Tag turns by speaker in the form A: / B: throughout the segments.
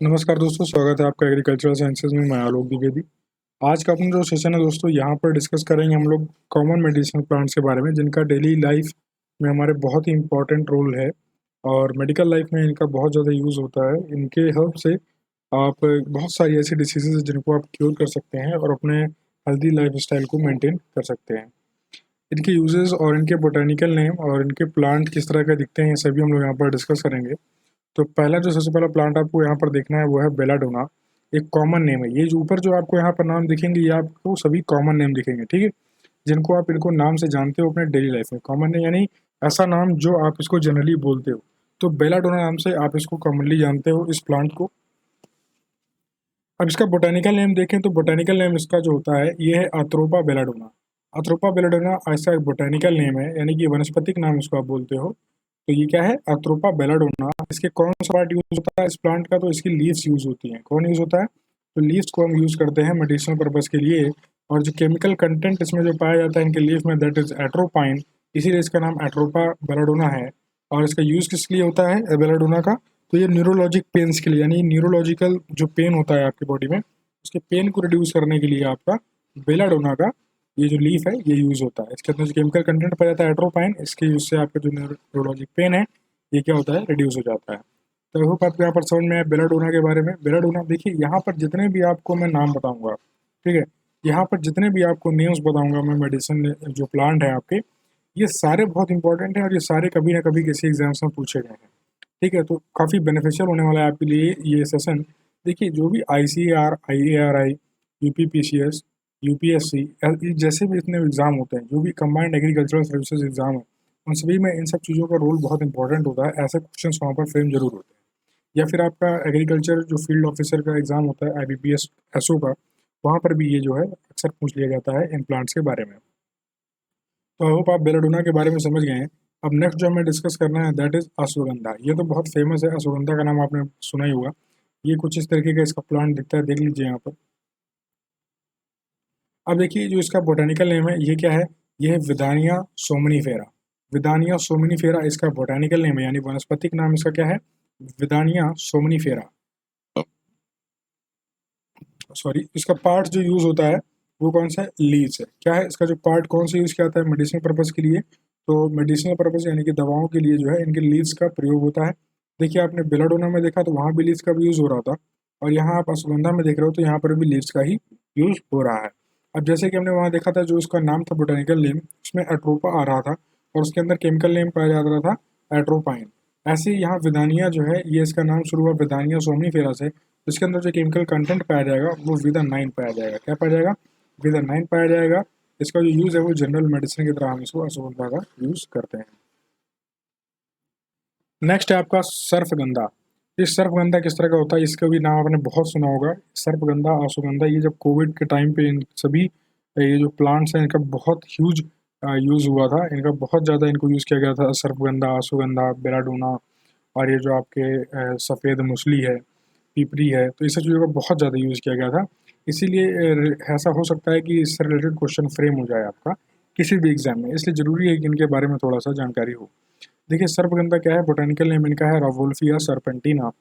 A: नमस्कार दोस्तों, स्वागत है आपका एग्रीकल्चरल साइंसेज में। मैं आलोक द्विवेदी। आज का अपना जो सेशन है दोस्तों, यहाँ पर डिस्कस करेंगे हम लोग कॉमन मेडिसिनल प्लांट्स के बारे में, जिनका डेली लाइफ में हमारे बहुत ही इंपॉर्टेंट रोल है और मेडिकल लाइफ में इनका बहुत ज़्यादा यूज़ होता है। इनके हेल्प से आप बहुत सारी ऐसी डिसीजेज हैं जिनको आप क्योर कर सकते हैं और अपने हेल्दी लाइफ स्टाइल को मेंटेन कर सकते हैं। इनके यूजेस और इनके बोटेनिकल नेम और इनके प्लांट किस तरह के दिखते हैं, ये सभी हम लोग यहाँ पर डिस्कस करेंगे। तो पहला जो सबसे पहला प्लांट आपको यहाँ पर देखना है वो है बेलाडोना। एक कॉमन नेम है ये, जो ऊपर जो आपको यहाँ पर नाम दिखेंगे ये आपको सभी कॉमन नेम दिखेंगे, ठीक है, जिनको आप इनको नाम से जानते हो अपने डेली लाइफ में। कॉमन नेम यानी ऐसा नाम जो आप इसको जनरली बोलते हो, तो बेलाडोना नाम से आप इसको कॉमनली जानते हो इस प्लांट को। अब इसका बोटेनिकल नेम देखें तो बोटेनिकल नेम इसका जो होता है ये है अथरोपा बेलाडोना। अथरोपा बेलाडोना ऐसा एक बोटेनिकल नेम है, यानी कि वनस्पतिक नाम इसको आप बोलते हो। तो ये क्या है, अथरोपा बेलाडोना। इसके कौन सा पार्ट यूज होता है इस प्लांट का, तो इसकी लीव्स यूज होती हैं। कौन यूज होता है, तो लीव्स को हम यूज करते हैं मेडिसिनल पर्पज के लिए। और जो केमिकल कंटेंट इसमें जो पाया जाता है इनके लीफ में, दैट इज एट्रोपाइन, इसीलिए इसका नाम एट्रोपा बेलाडोना है। और इसका यूज किस लिए होता है बेलाडोना का, तो ये न्यूरोलॉजिक पेन्स के लिए, यानी न्यूरोलॉजिकल जो पेन होता है आपकी बॉडी में, उसके पेन को रिड्यूस करने के लिए आपका बेलाडोना का ये जो लीफ है ये यूज़ होता है। इसके अंदर जो केमिकल कंटेंट पाया जाता है एट्रोपाइन, इसके यूज से आपका जो न्यूरोलॉजिक पेन है ये क्या होता है, रिड्यूस हो जाता है। तो आई होप आपको यहाँ पर समझ में आया बेलाडोना के बारे में। बेलाडोना देखिए, यहाँ पर जितने भी आपको मैं नाम बताऊंगा, ठीक है, यहाँ पर जितने भी आपको नेम्स बताऊंगा मैं, मेडिसिन जो प्लांट है आपके, ये सारे बहुत इंपॉर्टेंट हैं और ये सारे कभी ना कभी किसी एग्जाम्स में पूछे गए हैं। ठीक है, तो काफ़ी बेनिफिशियल होने वाला है आपके लिए ये सेशन। देखिए, जो भी ICAR, IARI, UPPCS, UPSC जैसे भी इतने एग्ज़ाम होते हैं, जो भी कंबाइंड एग्रीकल्चरल सर्विसेज एग्ज़ाम है, उन सभी में इन सब चीज़ों का रोल बहुत इंपॉर्टेंट होता है। ऐसे क्वेश्चंस वहाँ पर फ्रेम जरूर होते हैं। या फिर आपका एग्रीकल्चर जो फील्ड ऑफिसर का एग्ज़ाम होता है, IBPS SO का, वहाँ पर भी ये जो है अक्सर पूछ लिया जाता है इन प्लांट्स के बारे में। तो आई होप आप बेलाडोना के बारे में समझ गए हैं। अब नेक्स्ट जो हमें डिस्कस करना है दैट इज अश्वगंधा। ये तो बहुत फेमस है, अश्वगंधा का नाम आपने सुना ही होगा। ये कुछ इस तरीके का इसका प्लांट दिखता है, देख लीजिए यहाँ पर। अब देखिए, जो इसका बोटेनिकल नेम है ये क्या है, ये है विदानिया सोमनीफेरा। विदानिया सोमनीफेरा इसका बोटेनिकल नेम है, यानी वनस्पतिक नाम इसका क्या है, विदानिया सोमनीफेरा। सॉरी, इसका पार्ट जो यूज होता है वो कौन सा है, लीव्स है। क्या है इसका जो पार्ट, कौन सा यूज किया जाता है, मेडिसिनल पर्पज के लिए। तो मेडिसिनल पर्पज यानी कि दवाओं के लिए जो है इनके लीव्स का प्रयोग होता है। देखिए, आपने बेलाडोना में देखा तो वहाँ भी लीव्स का भी यूज हो रहा था, और यहाँ आप अश्वगंधा में देख रहे हो तो यहाँ पर भी लीव्स का ही यूज हो रहा है। अब जैसे कि हमने वहाँ देखा था, जो उसका नाम था बोटेनिकल नेम, उसमें एट्रोपा आ रहा था और उसके अंदर केमिकल नेम पाया जा रहा था एट्रोपाइन। ऐसे ही यहाँ विदानिया जो है, ये इसका नाम शुरू हुआ विदानिया सोमनीफेरा से। इसके अंदर जो केमिकल कंटेंट पाया जाएगा वो विदा 9 पाया जाएगा। क्या पाया जाएगा, विदा 9 पाया जाएगा। इसका जो यूज़ है वो जनरल मेडिसिन की तरह हम इसको अश्वगंधा का यूज़ करते हैं। नेक्स्ट है आपका सर्पगंधा। ये सर्पगंधा किस तरह का होता है, इसका भी नाम आपने बहुत सुना होगा, सर्पगंधा, अश्वगंधा। ये जब कोविड के टाइम पे इन सभी ये जो प्लांट्स हैं इनका बहुत ह्यूज यूज़ हुआ था। इनका बहुत ज़्यादा इनको यूज़ किया गया था, सर्पगंधा, अश्वगंधा, बेलाडोना, और ये जो आपके सफ़ेद मूसली है, पिपरी है, तो इस सब चीज़ों का बहुत ज़्यादा यूज़ किया गया था। इसीलिए ऐसा हो सकता है कि इससे रिलेटेड क्वेश्चन फ्रेम हो जाए आपका किसी भी एग्जाम में, इसलिए ज़रूरी है कि इनके बारे में थोड़ा सा जानकारी हो। देखिए, सर्पगंधा क्या है, बोटेनिकल नेम इनका है रवोल्फिया सर्पेंटिना।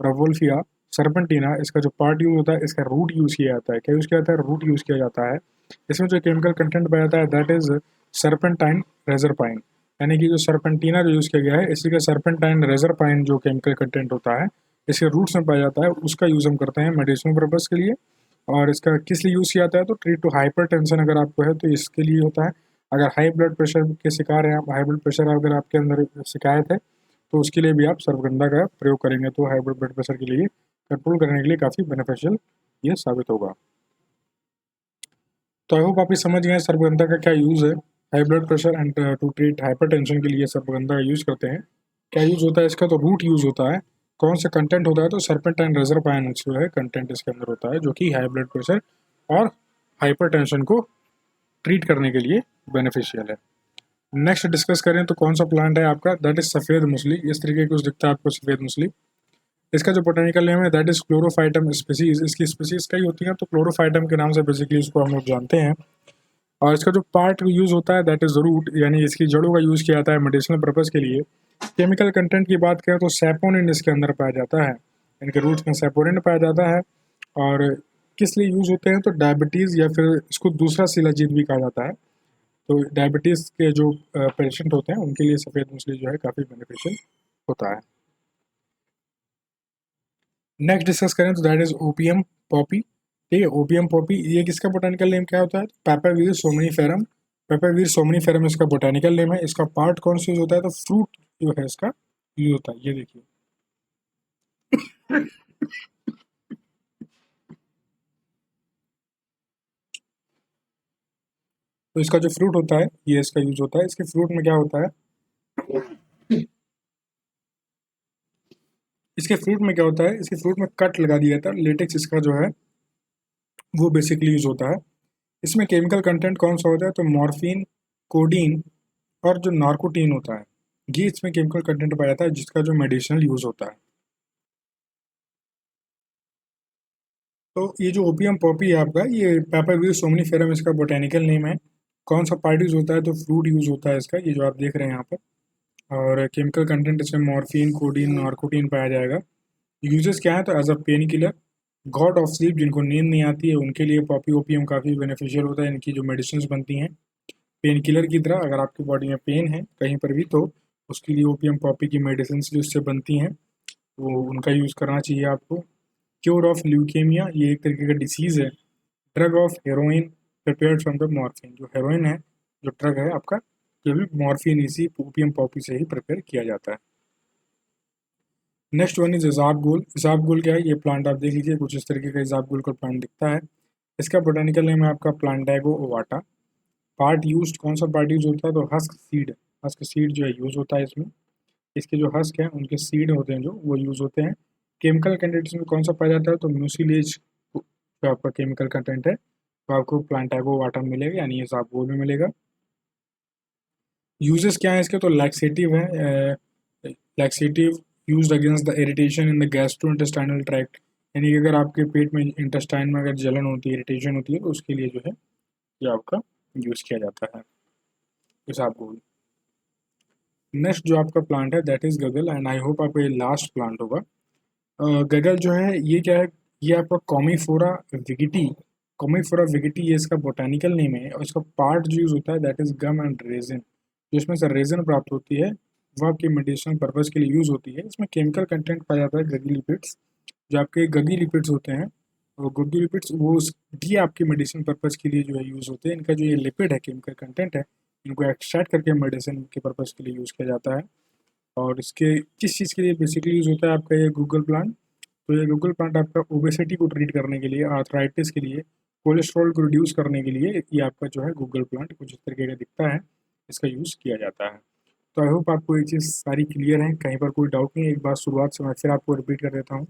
A: रवोल्फिया सर्पेंटिना, इसका जो पार्ट यूज होता है, इसका रूट यूज़ किया जाता है। क्या यूज़ किया जाता है, रूट यूज़ किया जाता है। इसमें जो केमिकल कंटेंट पाया जाता है दैट इज सर्पेंटाइन रेजरपाइन, यानी कि जो सर्पेंटिना जो यूज़ किया गया है, इसी का सर्पेंटाइन रेजरपाइन जो केमिकल कंटेंट होता है इसके रूट्स में पाया जाता है, उसका यूज़ हम करते हैं मेडिसिनल पर्पज़ के लिए। और इसका किस लिए यूज़ किया जाता है, तो ट्रीट टू हाइपर टेंशन अगर आपको है तो इसके लिए होता है। अगर हाई ब्लड प्रेशर के शिकार हैं आप, हाई ब्लड प्रेशर अगर आपके अंदर शिकायत है, तो उसके लिए भी आप सर्पगंधा का प्रयोग करेंगे तो हाई ब्लड प्रेशर के लिए कंट्रोल करने के लिए काफ़ी बेनिफिशियल ये साबित होगा। तो आई होप आप ये समझ गए सर्पगंधा का क्या यूज़ है। High blood pressure and to treat hypertension के लिए सर्पगंधा का यूज़ करते हैं। क्या यूज़ होता है इसका, तो रूट यूज़ होता है। कौन सा कंटेंट होता है, तो सर्पेंटाइन रेजरपाइन जो है कंटेंट इसके अंदर होता है, जो कि हाई ब्लड प्रेशर और हाइपरटेंशन को ट्रीट करने के लिए बेनिफिशियल है। नेक्स्ट डिस्कस करें तो कौन सा प्लांट है आपका, दैट इज सफ़ेद मूसली। इस तरीके कुछ दिखता है आपको सफ़ेद मूसली। इसका जो बोटेनिकल नेम है दैट इज क्लोरोफाइटम स्पीसीज। इसकी स्पीसीज कई होती हैं, तो क्लोरोफाइटम के नाम से बेसिकली इसको हम लोग जानते हैं। और इसका जो पार्ट यूज़ होता है दैट इज रूट, यानी इसकी जड़ों का यूज़ किया जाता है मेडिसिनल पर्पज़ के लिए। केमिकल कंटेंट की बात करें तो सैपोनिन इसके अंदर पाया जाता है, इनके रूट्स में सैपोनिन पाया जाता है। और किस लिए यूज़ होते हैं, तो डायबिटीज़ या फिर इसको दूसरा शिलाजीत भी कहा जाता है। तो डायबिटीज़ के जो पेशेंट होते हैं उनके लिए सफ़ेद मूसली जो है काफ़ी बेनिफिशियल होता है। नेक्स्ट डिस्कस करें तो दैट इज़ ओपियम पॉपी। ठीक है, ओपियम पॉपी ये किसका बोटानिकल नेम क्या होता है, पेपावीर सोमनीफेरम। पेपावीर सोमनीफेरम इसका बोटानिकल नेम है। इसका पार्ट कौन सा यूज होता है, तो फ्रूट जो है इसका यूज होता है। ये देखिए तो इसका जो फ्रूट होता है ये इसका यूज होता है। इसके फ्रूट में क्या होता है, इसके फ्रूट में क्या होता है, इसके फ्रूट में कट लगा दिया था, लेटेक्स इसका जो है वो बेसिकली यूज होता है। इसमें केमिकल कंटेंट कौन सा होता है, तो मॉर्फिन, कोडीन और जो नार्कोटीन होता है ये इसमें केमिकल कंटेंट पाया जाता है, जिसका जो मेडिसिनल यूज होता है। तो ये जो ओपियम पॉपी है आपका, ये पेपावीर सोमनीफेरम इसका बोटेनिकल नेम है। कौन सा पार्ट यूज होता है, तो फ्रूट यूज होता है इसका, ये जो आप देख रहे हैं यहाँ पर। और केमिकल कंटेंट इसमें मॉर्फिन, कोडीन, नार्कोटीन पाया जाएगा। यूजेस क्या है, तो as a pain killer, god of sleep, जिनको नींद नहीं आती है उनके लिए पॉपी ओपियम काफ़ी बेनिफिशियल होता है। इनकी जो मेडिसिन बनती हैं पेन किलर की तरह, अगर आपकी बॉडी में पेन है कहीं पर भी, तो उसके लिए ओपियम पॉपी की मेडिसिन जो इससे बनती हैं वो उनका यूज़ करना चाहिए आपको। क्योर ऑफ ल्यूकेमिया, ये एक तरीके का डिसीज़ है। Drug of heroin prepared from the morphine, जो हेरोइन है, जो ड्रग है आपका, ये भी मॉर्फिन इसी ओपियम पॉपी से ही प्रिपेयर किया जाता है। नेक्स्ट वन इज इसाबगुल। इसाबगुल क्या है, ये प्लांट आप देख लीजिए, कुछ इस तरीके का इसाबगुल का प्लांट दिखता है। इसका बोटानिकल नेम है आपका प्लांटैगो ओवाटा। पार्ट यूज्ड, कौन सा पार्ट यूज होता है, तो हस्क सीड। हस्क सीड जो है यूज होता है इसमें। इसके जो हस्क हैं उनके सीड होते हैं जो वो यूज होते हैं। केमिकल कंटेंट इसमें कौन सा पाया जाता है, तो म्यूसिलेज जो आपका केमिकल कंटेंट है तो आपको प्लांटैगो ओवाटा मिलेगा, यानी ये इसाबगुल में मिलेगा। यूजेस क्या है इसके, तो लैक्सेटिव है। Laxative used against the irritation in the gastrointestinal tract, यानी कि अगर आपके पेट में, इंटेस्टाइन में अगर जलन होती है, इरिटेशन होती है, तो उसके लिए जो है ये आपका यूज़ किया जाता है इसाबगोल। नेक्स्ट जो आपका प्लांट है that is Gaggal, and I hope आपका ये लास्ट प्लांट होगा। गगल जो है ये क्या है, ये आपका कॉमीफोरा विगिटी। कॉमीफोरा विगिटी ये इसका बोटानिकल नेम है, और इसका पार्ट जो यूज़ होता है that is gum and resin. जो इसमें से रेजिन प्राप्त होती है वो आपकी मेडिसिनल पर्पज़ के लिए यूज़ होती है। इसमें केमिकल कंटेंट पाया जाता है गगी लिपिड्स। जो आपके गगी लिपिड्स होते हैं, वो गगी लिपिड्स वो भी आपकी मेडिसिन पर्पज़ के लिए जो है यूज़ होते हैं। इनका जो ये लिपिड है, केमिकल कंटेंट है, इनको एक्सट्रैक्ट करके मेडिसिन के पर्पज़ के लिए यूज़ किया जाता है। और इसके किस चीज़ के लिए बेसिकली यूज़ होता है आपका ये गूगल प्लांट, तो ये गूगल प्लांट आपका ओबेसिटी को ट्रीट करने के लिए, आर्थराइटिस के लिए, कोलेस्ट्रॉल को रिड्यूस करने के लिए, ये आपका जो है गूगल प्लांट कुछ इस तरीके का दिखता है, इसका यूज़ किया जाता है। तो आई होप आपको ये चीज़ सारी क्लियर है, कहीं पर कोई डाउट नहीं है। एक बार शुरुआत से मैं फिर आपको रिपीट कर देता हूँ।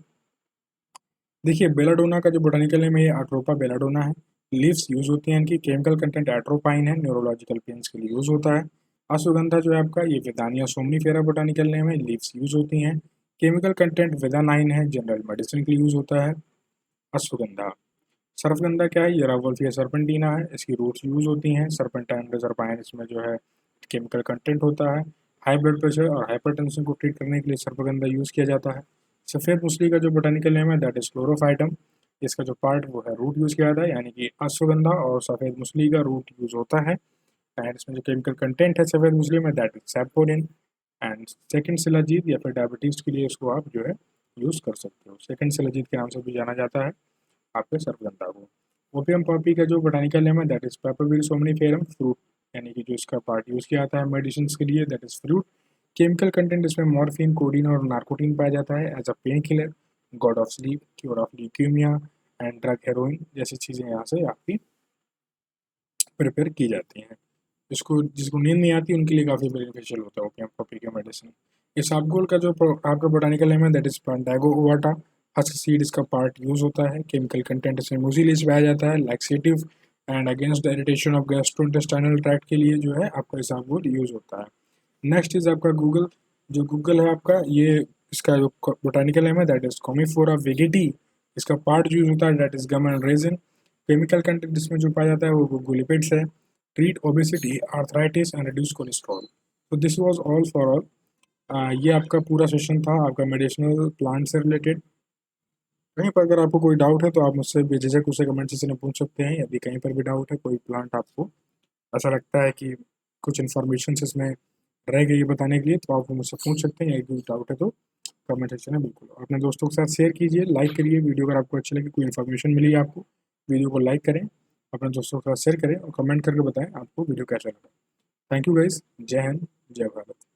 A: देखिए बेलाडोना का जो बोटानिकल नेम है ये अट्रोपा बेलाडोना है। लीव्स यूज़ होती हैं, इनकी केमिकल कंटेंट एट्रोपाइन है, न्यूरोलॉजिकल पेन्स के लिए यूज़ होता है। अश्वगंधा जो है आपका, ये विदानिया सोमनीफेरा बोटानिकल नेम है, लीव्स यूज़ होती हैं। केमिकल कंटेंट विदानाइन है, जनरल मेडिसिन के लिए यूज़ होता है अश्वगंधा। सर्फगंधा क्या है, ये रावल्फिया सर्पेंटिना है, इसकी रूट्स यूज़ होती हैं। सर्पेंटाइन रिजर्पाइन इसमें जो है केमिकल कंटेंट होता है। हाई ब्लड प्रेशर और हाइपरटेंशन को ट्रीट करने के लिए सर्पगंधा यूज़ किया जाता है। सफ़ेद मूसली का जो बोटानिकल नेम है दैट इज़ क्लोरोफाइटम। इसका जो पार्ट वो है रूट यूज़ किया जाता है, यानी कि अश्वगंधा और सफ़ेद मूसली का रूट यूज़ होता है। एंड इसमें जो केमिकल कंटेंट है सफ़ेद मूसली में that is saponin. And second shilajit या फिर डायबिटीज़ के लिए इसको आप जो है यूज़ कर सकते हो। सेकंड शिलाजीत के नाम से भी जाना जाता है आपके सर्पगंधा को। ओपियम पॉपी का जो बोटानिकल नेम है दैट इज पेपरविल सोमनीफेरम फ्रूट, यानी कि जो इसका पार्ट यूज़ किया जाता है मेडिसिन के लिए that is fruit. Chemical content इसमें मॉर्फिन, कोडीन और नार्कोटीन पाया जाता है as a pain killer, god of sleep, cure of leukaemia and drug heroin जैसी चीज़ें यहाँ से आपकी प्रिपेयर की जाती हैं। जिसको नींद नहीं आती उनके लिए काफ़ी बेनिफिशियल होता है ओपियम पॉपी का मेडिसिन। इसबगोल का जो आपका बोटानिकल नेम है that is plantago ovata. Husk seed इसका पार्ट यूज़ होता है। केमिकल कंटेंट इसमें मुजिलिस पाया जाता है, laxative and against the irritation of gastrointestinal tract के लिए जो है आपका इसबगोल यूज़ होता है। नेक्स्ट इज आपका गूगल। जो गूगल है आपका, ये इसका जो बोटानिकल नेम है दैट इज कॉमीफोरा वेगेटी। इसका पार्ट यूज होता है that is gum and resin. Chemical content इसमें जो पाया जाता है वो गुलिपिड्स है। Treat obesity, arthritis and reduce cholesterol. तो this was all for all. ये आपका पूरा सेशन था आपका मेडिसिनल प्लांट से रिलेटेड। कहीं पर अगर आपको कोई डाउट है तो आप मुझसे बेझिझक उसे कमेंट सेक्शन में पूछ सकते हैं। यदि कहीं पर भी डाउट है, कोई प्लांट आपको ऐसा लगता है कि कुछ इन्फॉर्मेशन इसमें रह गई है बताने के लिए, तो आप मुझसे पूछ सकते हैं। यदि डाउट है तो कमेंट सेक्शन में बिल्कुल अपने दोस्तों के साथ शेयर कीजिए, लाइक करिए वीडियो। अगर आपको अच्छी लगी, कोई इन्फॉर्मेशन मिली आपको, वीडियो को लाइक करें, अपने दोस्तों के साथ शेयर करें और कमेंट करके बताएं आपको वीडियो कैसा लगा। थैंक यू गाइस, जय हिंद, जय भारत।